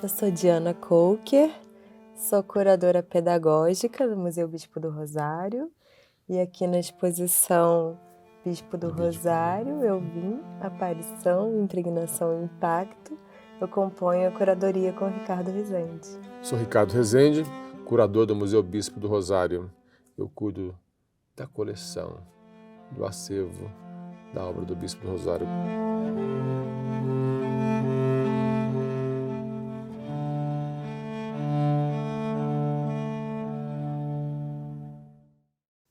eu sou Diana Coker, sou curadora pedagógica do Museu Bispo do Rosário e aqui na exposição Bispo do Rosário, Eu Vim, Aparição, Impregnação e Impacto, eu componho a curadoria com Ricardo Rezende. Sou Ricardo Rezende, curador do Museu Bispo do Rosário. Eu cuido da coleção, do acervo da obra do Bispo do Rosário.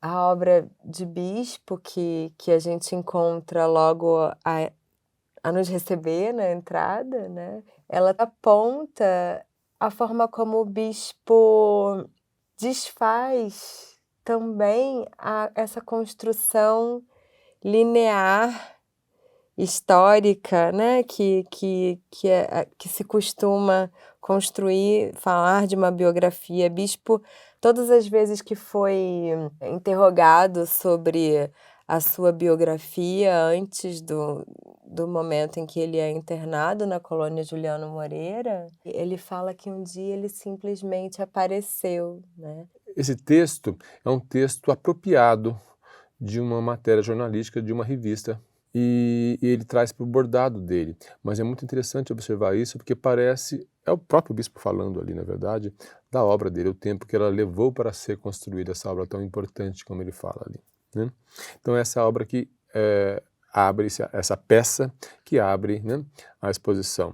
A obra de Bispo que a gente encontra logo a nos receber na entrada, né? Ela aponta a forma como o Bispo desfaz também essa construção linear, histórica, né? que se costuma construir, falar de uma biografia. Bispo, todas as vezes que foi interrogado sobre a sua biografia antes do momento em que ele é internado na colônia Juliano Moreira, ele fala que um dia ele simplesmente apareceu, né? Esse texto é um texto apropriado de uma matéria jornalística de uma revista e ele traz para o bordado dele. Mas é muito interessante observar isso porque parece, é o próprio bispo falando ali, na verdade, da obra dele, o tempo que ela levou para ser construída, essa obra tão importante como ele fala ali, né? Então essa obra que abre, essa peça que abre, né, a exposição.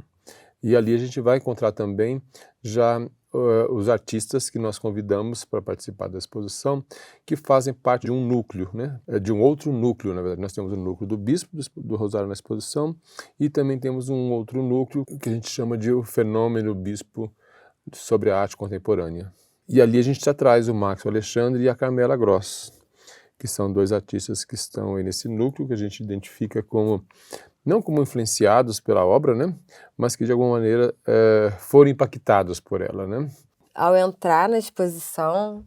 E ali a gente vai encontrar também já os artistas que nós convidamos para participar da exposição, que fazem parte de um núcleo, né? De um outro núcleo, na verdade. Nós temos o núcleo do Bispo do Rosário na exposição e também temos um outro núcleo que a gente chama de o fenômeno Bispo sobre a arte contemporânea. E ali a gente já traz o Max Alexandre e a Carmela Gross, que são dois artistas que estão aí nesse núcleo que a gente identifica como não como influenciados pela obra, né, mas que de alguma maneira foram impactados por ela, né? Ao entrar na exposição,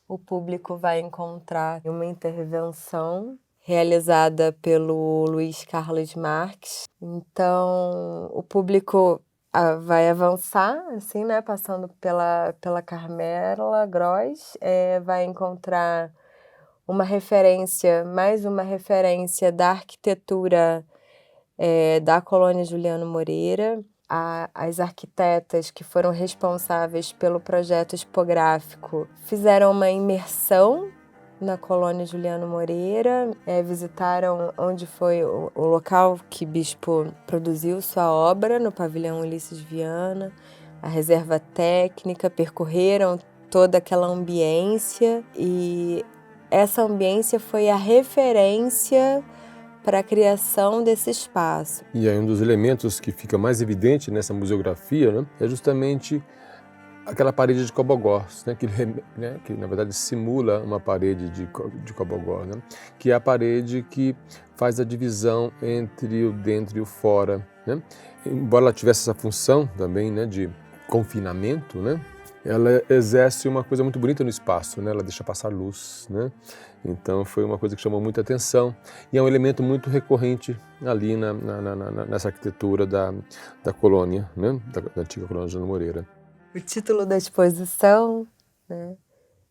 o público vai encontrar uma intervenção realizada pelo Luiz Carlos Marques. Então, o público vai avançar, assim, né, passando pela Carmela Gross, vai encontrar uma referência, mais uma referência da arquitetura da colônia Juliano Moreira. As arquitetas que foram responsáveis pelo projeto expográfico fizeram uma imersão na colônia Juliano Moreira, visitaram onde foi o local que Bispo produziu sua obra, no pavilhão Ulisses Viana, a reserva técnica, percorreram toda aquela ambiência e essa ambiência foi a referência para a criação desse espaço. E aí um dos elementos que fica mais evidente nessa museografia, né, é justamente aquela parede de Cobogós, né, que na verdade simula uma parede de Cobogós, né, que é a parede que faz a divisão entre o dentro e o fora, né. Embora ela tivesse essa função também, né, de confinamento, né, ela exerce uma coisa muito bonita no espaço, né? Ela deixa passar luz, né? Então foi uma coisa que chamou muita atenção e é um elemento muito recorrente ali nessa arquitetura da colônia, né? Da antiga colônia Juliano Moreira. O título da exposição, né?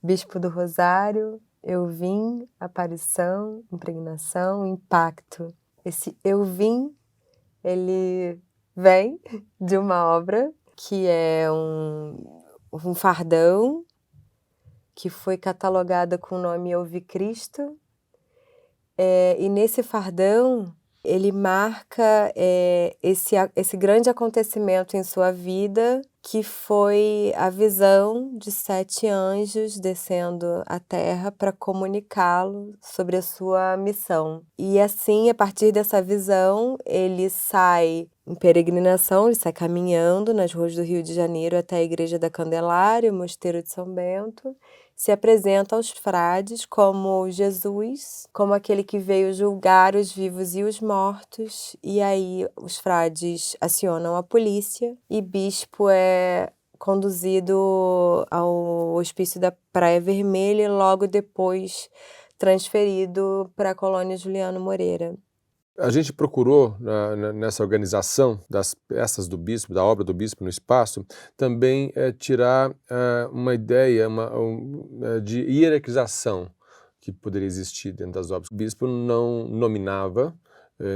Bispo do Rosário, Eu Vim, Aparição, Impregnação, Impacto. Esse Eu Vim, ele vem de uma obra que é um fardão que foi catalogada com o nome Eu Vi Cristo, e nesse fardão ele marca esse grande acontecimento em sua vida, que foi a visão de 7 anjos descendo à Terra para comunicá-lo sobre a sua missão. E assim, a partir dessa visão, ele sai em peregrinação, ele sai caminhando nas ruas do Rio de Janeiro até a Igreja da Candelária, o Mosteiro de São Bento, se apresenta aos frades como Jesus, como aquele que veio julgar os vivos e os mortos, e aí os frades acionam a polícia e Bispo é conduzido ao hospício da Praia Vermelha e logo depois transferido para a colônia Juliano Moreira. A gente procurou, nessa organização das peças do bispo, da obra do bispo no espaço, também tirar uma ideia de hierarquização que poderia existir dentro das obras. O bispo não nominava,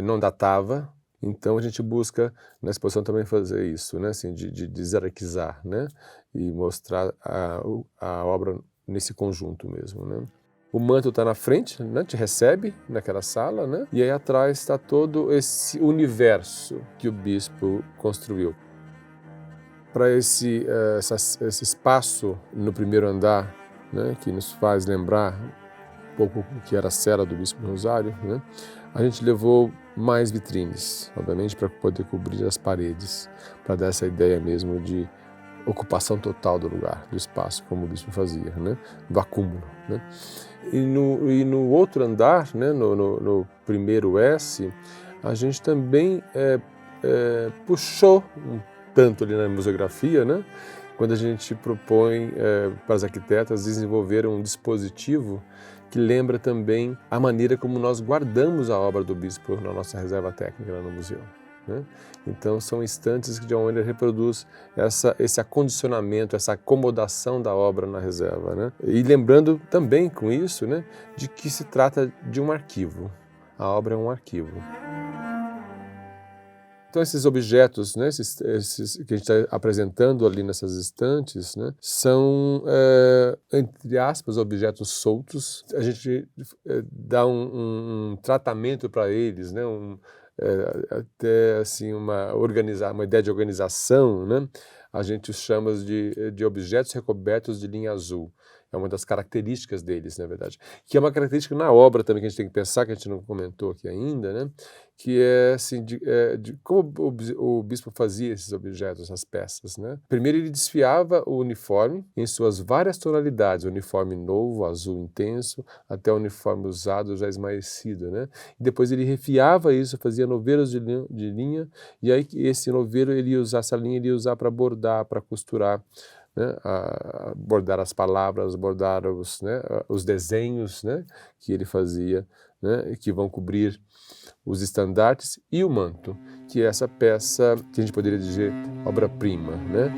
não datava, então a gente busca na exposição também fazer isso, né? Assim, de hierarquizar, né? E mostrar a obra nesse conjunto mesmo, né? O manto está na frente, né, te recebe naquela sala, né? E aí atrás está todo esse universo que o bispo construiu. Para esse espaço no primeiro andar, né, que nos faz lembrar um pouco o que era a cela do Bispo do Rosário, né, a gente levou mais vitrines, obviamente, para poder cobrir as paredes, para dar essa ideia mesmo de ocupação total do lugar, do espaço, como o bispo fazia, né, do acúmulo, né. E no outro andar, né, no primeiro S, a gente também puxou um tanto ali na museografia, né, quando a gente propõe para as arquitetas desenvolver um dispositivo que lembra também a maneira como nós guardamos a obra do bispo na nossa reserva técnica lá no museu, né? Então são instantes que de alguma maneira reproduz esse acondicionamento, essa acomodação da obra na reserva, né? E lembrando também com isso, né, de que se trata de um arquivo. A obra é um arquivo. Então esses objetos, né, esses que a gente está apresentando ali nessas estantes, né, são, entre aspas, objetos soltos. A gente dá um tratamento para eles, né, até assim uma ideia de organização, né? A gente os chama de objetos recobertos de linha azul. É uma das características deles, na verdade. Que é uma característica na obra também que a gente tem que pensar, que a gente não comentou aqui ainda, né? Que é assim, de como o bispo fazia esses objetos, essas peças, né? Primeiro ele desfiava o uniforme em suas várias tonalidades, o uniforme novo, azul intenso, até o uniforme usado, já esmaecido, né? E depois ele refiava isso, fazia noveiros de linha, e aí esse noveiro ele ia usar, essa linha ele ia usar para bordar, para costurar, né, bordar as palavras, bordar os desenhos, né, que ele fazia, né, que vão cobrir os estandartes e o manto, que é essa peça que a gente poderia dizer obra-prima, né?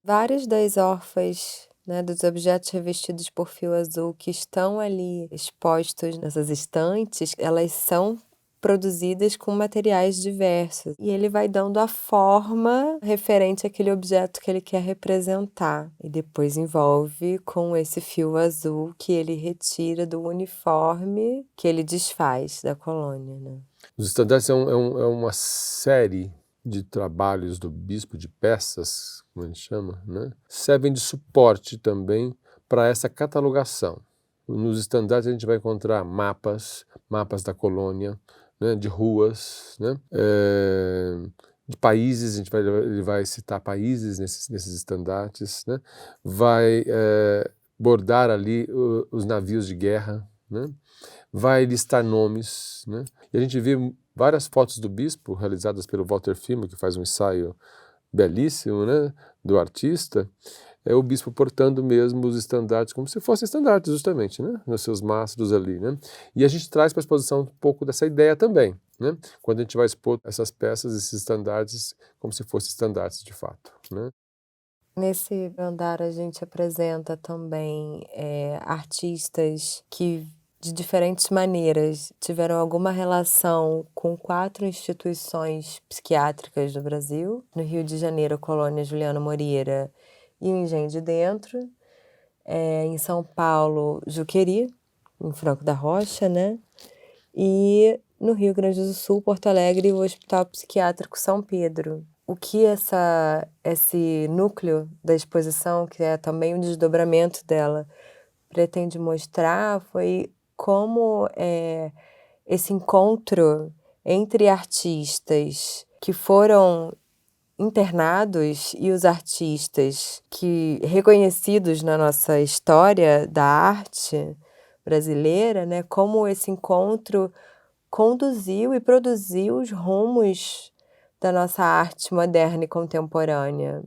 Várias das órfãs, né, dos objetos revestidos por fio azul que estão ali expostos nessas estantes, elas são produzidas com materiais diversos. E ele vai dando a forma referente àquele objeto que ele quer representar. E depois envolve com esse fio azul que ele retira do uniforme que ele desfaz da colônia, né? Os estandartes é uma série de trabalhos do bispo, de peças, como a gente chama, né? Servem de suporte também para essa catalogação. Nos estandartes a gente vai encontrar mapas da colônia, né? De ruas, né? De países, ele vai citar países nesses estandartes, né? Vai bordar ali os navios de guerra, né? Vai listar nomes, né? E a gente vê várias fotos do bispo realizadas pelo Walter Filmer, que faz um ensaio belíssimo, né, do artista. É o bispo portando mesmo os estandartes, como se fossem estandartes justamente, né, nos seus mastros ali, né? E a gente traz para a exposição um pouco dessa ideia também, né? Quando a gente vai expor essas peças, esses estandartes, como se fossem estandartes de fato, né? Nesse andar a gente apresenta também artistas que, de diferentes maneiras, tiveram alguma relação com 4 instituições psiquiátricas do Brasil. No Rio de Janeiro, a Colônia Juliano Moreira e o Engenho de Dentro. Em São Paulo, Juqueri, em Franco da Rocha, né? E no Rio Grande do Sul, Porto Alegre, o Hospital Psiquiátrico São Pedro. O que esse núcleo da exposição, que é também um desdobramento dela, pretende mostrar foi como esse encontro entre artistas que foram internados e os artistas que reconhecidos na nossa história da arte brasileira, né, como esse encontro conduziu e produziu os rumos da nossa arte moderna e contemporânea.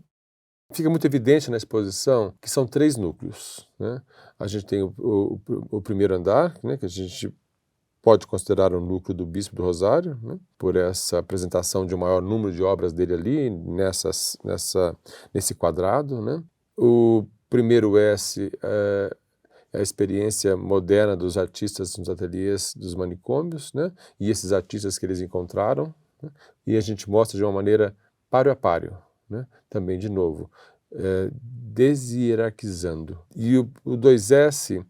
Fica muito evidente na exposição que são 3 núcleos, né? A gente tem o primeiro andar, né, que a gente pode considerar o núcleo do Bispo do Rosário, né, por essa apresentação de um maior número de obras dele ali nesse quadrado, né? O primeiro S é a experiência moderna dos artistas nos ateliês dos manicômios, né? E esses artistas que eles encontraram, né? E a gente mostra de uma maneira páreo a páreo, né? Também, de novo, deshierarquizando. E o 2S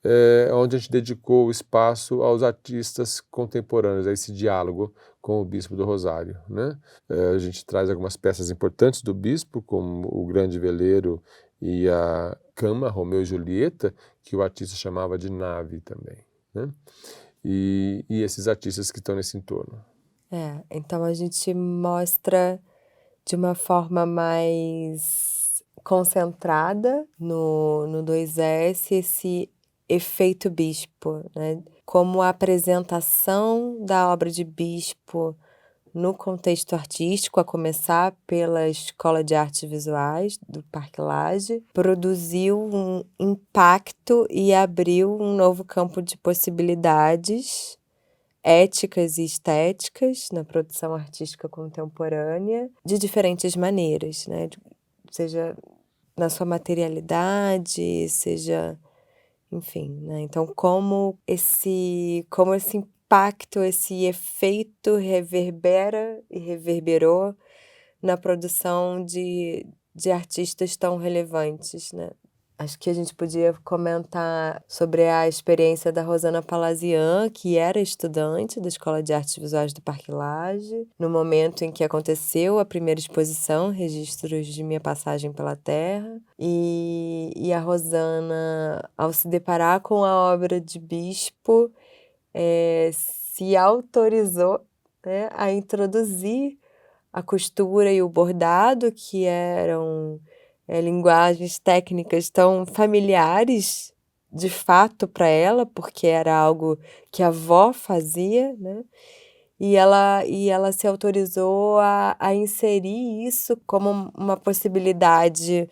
é onde a gente dedicou o espaço aos artistas contemporâneos, a esse diálogo com o Bispo do Rosário, né? A gente traz algumas peças importantes do Bispo, como o Grande Veleiro e a Cama, Romeu e Julieta, que o artista chamava de nave também, né? E esses artistas que estão nesse entorno. Então a gente mostra de uma forma mais concentrada no 2S esse efeito Bispo, né? Como a apresentação da obra de Bispo no contexto artístico, a começar pela Escola de Artes Visuais do Parque Lage, produziu um impacto e abriu um novo campo de possibilidades éticas e estéticas na produção artística contemporânea de diferentes maneiras, né? Seja na sua materialidade, seja, enfim, né? Então, como esse impacto, esse efeito reverbera e reverberou na produção de artistas tão relevantes, né? Acho que a gente podia comentar sobre a experiência da Rosana Palazian, que era estudante da Escola de Artes Visuais do Parque Lage, no momento em que aconteceu a primeira exposição, Registros de Minha Passagem pela Terra. E a Rosana, ao se deparar com a obra de Bispo, se autorizou, né, a introduzir a costura e o bordado, que eram linguagens técnicas tão familiares, de fato, para ela, porque era algo que a avó fazia, né? E ela se autorizou a inserir isso como uma possibilidade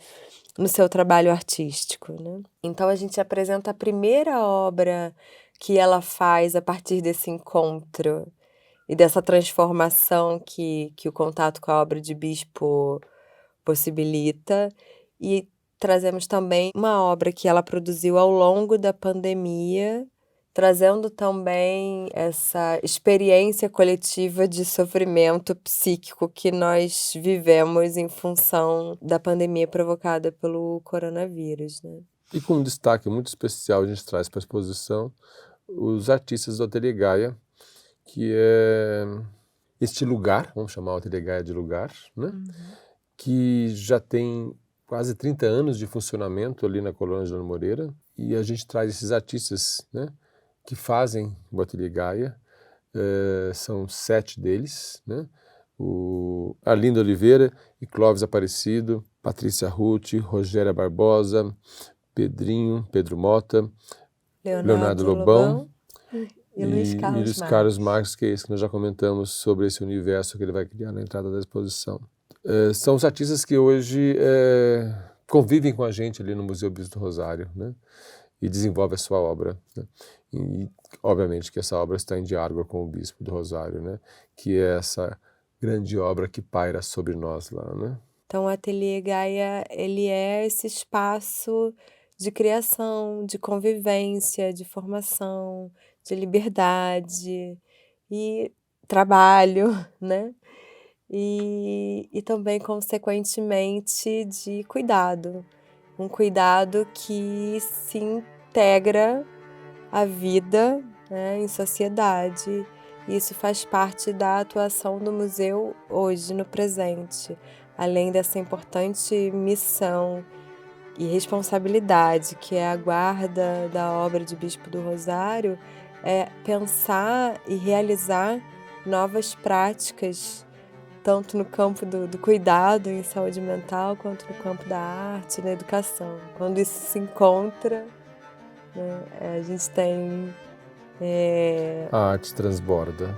no seu trabalho artístico, né? Então a gente apresenta a primeira obra que ela faz a partir desse encontro e dessa transformação que o contato com a obra de Bispo possibilita, e trazemos também uma obra que ela produziu ao longo da pandemia, trazendo também essa experiência coletiva de sofrimento psíquico que nós vivemos em função da pandemia provocada pelo coronavírus, né? E com um destaque muito especial, a gente traz para a exposição os artistas do Ateliê Gaia, que é este lugar, vamos chamar o Ateliê Gaia de lugar, né? Que já tem quase 30 anos de funcionamento ali na Colônia João Moreira, e a gente traz esses artistas, né, que fazem o Ateliê Gaia. São 7 deles, né? O Arlindo Oliveira e Clóvis Aparecido, Patrícia Ruth, Rogéria Barbosa, Pedro Mota, Leonardo Lobão e Luiz Carlos Carlos Marques, que é esse que nós já comentamos sobre esse universo que ele vai criar na entrada da exposição. São os artistas que hoje convivem com a gente ali no Museu Bispo do Rosário, né? E desenvolvem a sua obra, né? E obviamente que essa obra está em diálogo com o Bispo do Rosário, né? Que é essa grande obra que paira sobre nós lá, né? Então o Ateliê Gaia, ele é esse espaço de criação, de convivência, de formação, de liberdade e trabalho, né? E também, consequentemente, de cuidado. Um cuidado que se integra à vida, né, em sociedade. Isso faz parte da atuação do museu hoje, no presente. Além dessa importante missão e responsabilidade que é a guarda da obra de Bispo do Rosário, é pensar e realizar novas práticas, tanto no campo do cuidado em saúde mental, quanto no campo da arte e da educação. Quando isso se encontra, né, a gente tem... A arte transborda.